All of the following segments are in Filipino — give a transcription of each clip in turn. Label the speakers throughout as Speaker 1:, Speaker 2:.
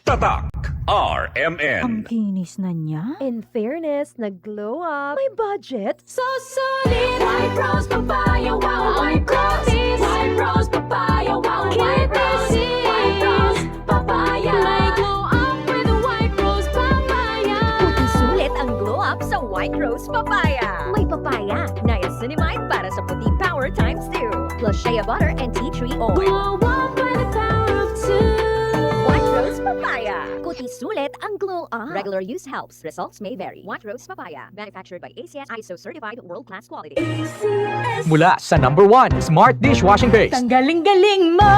Speaker 1: Tatak
Speaker 2: Ang
Speaker 1: RMN.
Speaker 2: kinis na niya.
Speaker 3: In fairness, nag-glow up. May budget.
Speaker 4: So solid, white rose papaya, wow, white roses, white rose papaya, wow, white roses, white rose papaya. May glow up with a white rose papaya.
Speaker 3: Puti sulit ang glow up sa White Rose Papaya. May papaya, niacinamide para sa puti power times 2. Plus shea butter and tea tree oil.
Speaker 4: Glow up by the power of two.
Speaker 3: White Rose Papaya. Puti sulit ang glow up. Regular use helps. Results may vary. White Rose Papaya. Manufactured by ACS ISO certified world-class quality.
Speaker 5: Mula sa #1 Smart Dishwashing Paste.
Speaker 6: Ang galing-galing mo!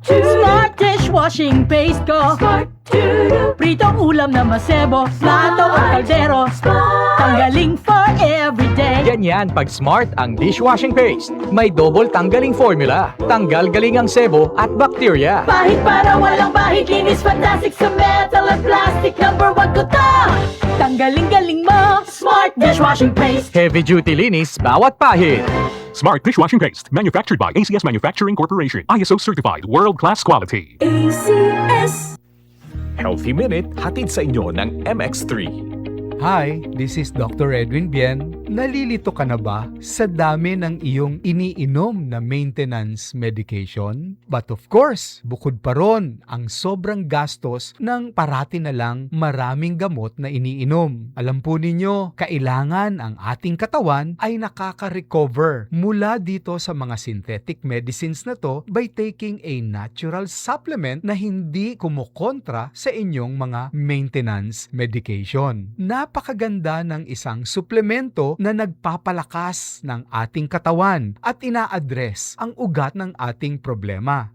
Speaker 6: Smart dishwashing paste ko. Pritong ulam na masebo, plato o kaldero. Tanggaling for everyday.
Speaker 5: Ganyan pag Smart ang dishwashing paste. May double tanggaling formula. Tanggal galing ang sebo at bakterya.
Speaker 6: Pahit para walang bahid, linis fantastic sa metal at plastic. #1 ko to! Tanggaling-galing mo! Smart dishwashing paste.
Speaker 5: Heavy duty linis bawat pahid.
Speaker 7: Smart Dishwashing Paste, manufactured by ACS Manufacturing Corporation. ISO certified, world-class quality.
Speaker 4: ACS.
Speaker 1: Healthy Minute hatid sa inyo ng MX3.
Speaker 8: Hi, this is Dr. Edwin Bien. Nalilito ka na ba sa dami ng iyong iniinom na maintenance medication? But of course, bukod pa ron ang sobrang gastos ng parati na lang maraming gamot na iniinom. Alam po ninyo, kailangan ang ating katawan ay nakaka-recover mula dito sa mga synthetic medicines na to by taking a natural supplement na hindi kumukontra sa inyong mga maintenance medication. Napakaganda ng isang suplemento na nagpapalakas ng ating katawan at ina-address ang ugat ng ating problema.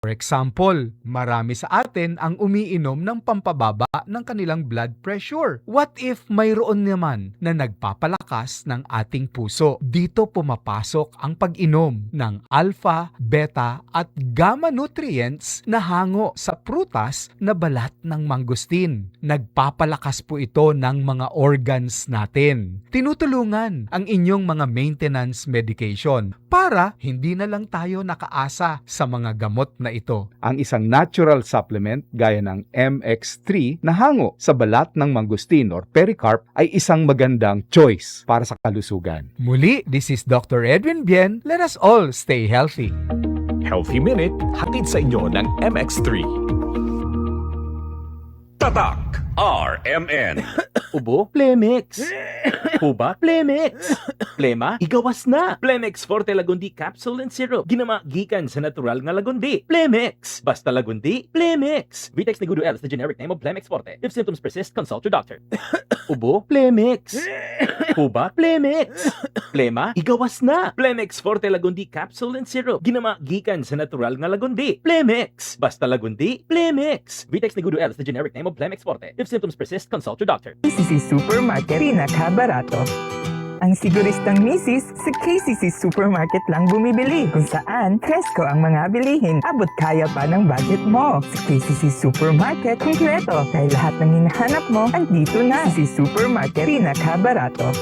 Speaker 8: For example, marami sa atin ang umiinom ng pampababa ng kanilang blood pressure. What if mayroon naman na nagpapalakas ng ating puso? Dito pumapasok ang pag-inom ng alpha, beta at gamma nutrients na hango sa prutas na balat ng mangustin. Nagpapalakas po ito ng mga organs natin. Tinutulungan ang inyong mga maintenance medication para hindi na lang tayo nakaasa sa mga gamot na ito. Ang isang natural supplement gaya ng MX3 na hango sa balat ng mangustin or pericarp ay isang magandang choice para sa kalusugan. Muli, this is Dr. Edwin Bien. Let us all stay healthy.
Speaker 1: Healthy Minute hatid sa inyo ng MX3. Tatak RMN.
Speaker 9: Ubo? Plemix. Huba? Plemix. Plema? Igawas na. Plemix Forte Lagundi Capsule and Syrup. Ginama gikan sa natural nga lagundi. Plemix. Basta lagundi, Plemix. Vitex Negudo L is the generic name of Plemix Forte. If symptoms persist, consult your doctor. Ubo? Plemix. Huba? Plemix. Plema? Igawas na. Plemix Forte Lagundi Capsule and Syrup. Ginama gikan sa natural nga lagundi. Plemix. Basta lagundi, Plemix. Vitex Negudo L is the generic name of Plemix Forte. If symptoms persist, consult your doctor.
Speaker 10: KCC Supermarket, pinakabarato. Ang siguristang misis, sa KCC Supermarket lang bumibili. Kung saan, presko ang mga bilihin. Abot kaya pa ng budget mo. Sa KCC Supermarket, kumpleto. Dahil lahat ng hinahanap mo, andito na. KCC Supermarket, pinakabarato.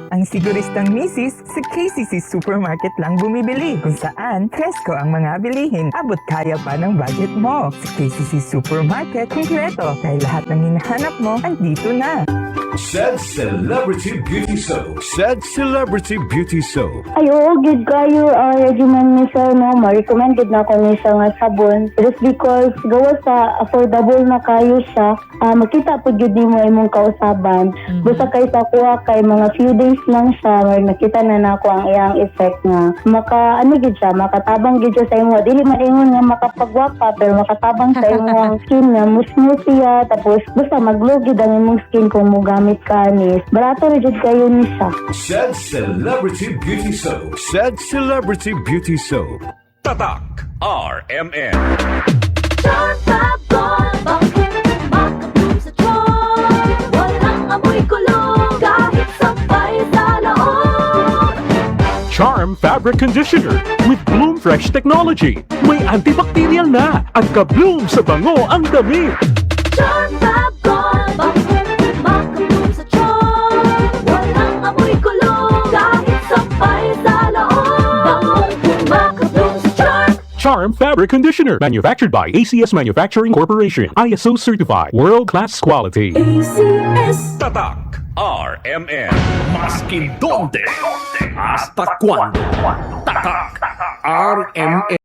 Speaker 10: Ang siguristang misis, sa KCC Supermarket lang bumibili. Kung saan, presko ang mga bilihin. Abot kaya pa ng budget mo. Sa KCC Supermarket, kumpleto. Dahil lahat ng hinahanap mo, andito na.
Speaker 11: Said Celebrity Beauty Soap. Said Celebrity Beauty Soap.
Speaker 12: Ayo, gid kayo ang regimen ni sir, no? Ma-recommended na ko ni siya nga sabon. Just because gawa sa affordable na kayo siya, makita po gid mo imong kausaban. Basta kay sa kuha kay mga few days lang siya, nakita na nako ang iyang effect nga. Gid siya, makatabang gid siya sa imo. Dili man ingon nga makapagwapa, pero makatabang sa imong skin nga smooth siya, tapos basta mag-glow gid ang imong skin kung mo gamit kanis. Barato rin kayo ni siya.
Speaker 11: Said Celebrity Beauty Soap. Said Celebrity Beauty Soap.
Speaker 1: Tatak RMN.
Speaker 4: Charm Fab Gold. Bakit makabloom sa charm? Walang amoy kulong kahit sabay sa loob.
Speaker 7: Charm Fabric Conditioner with Bloom Fresh Technology. May antibacterial na at ka-bloom sa bango ang damit.
Speaker 4: Charm Fab Gold. Bakit makabloom sa charm? Walang amoy kulong kahit sabay sa loob. Makabloom sa charm.
Speaker 7: Charm Fabric Conditioner. Manufactured by ACS Manufacturing Corporation. ISO certified. World-class quality.
Speaker 4: ACS.
Speaker 11: Tatak RMN. Maskin donde hasta cuando. Tatak RMN.